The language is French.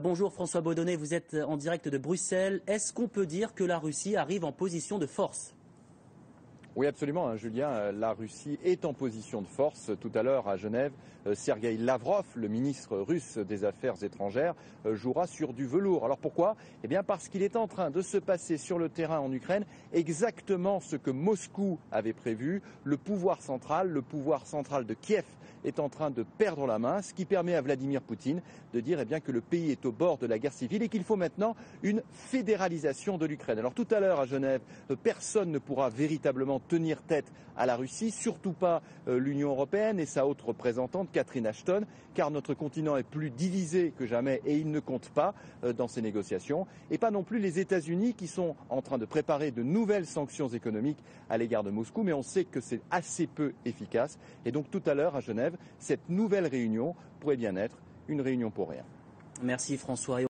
Bonjour François Baudonnet, vous êtes en direct de Bruxelles. Est-ce qu'on peut dire que la Russie arrive en position de force ? Oui, absolument, hein, Julien. La Russie est en position de force. Tout à l'heure, à Genève, Sergueï Lavrov, le ministre russe des Affaires étrangères, jouera sur du velours. Alors pourquoi ? Eh bien parce qu'il est en train de se passer sur le terrain en Ukraine exactement ce que Moscou avait prévu. Le pouvoir central de Kiev est en train de perdre la main, ce qui permet à Vladimir Poutine de dire que le pays est au bord de la guerre civile et qu'il faut maintenant une fédéralisation de l'Ukraine. Alors tout à l'heure à Genève, personne ne pourra véritablement tenir tête à la Russie, surtout pas l'Union européenne et sa haute représentante Catherine Ashton, car notre continent est plus divisé que jamais et il ne compte pas dans ces négociations, et pas non plus les États-Unis qui sont en train de préparer de nouvelles sanctions économiques à l'égard de Moscou, mais on sait que c'est assez peu efficace. Et donc tout à l'heure à Genève, cette nouvelle réunion pourrait bien être une réunion pour rien. Merci François.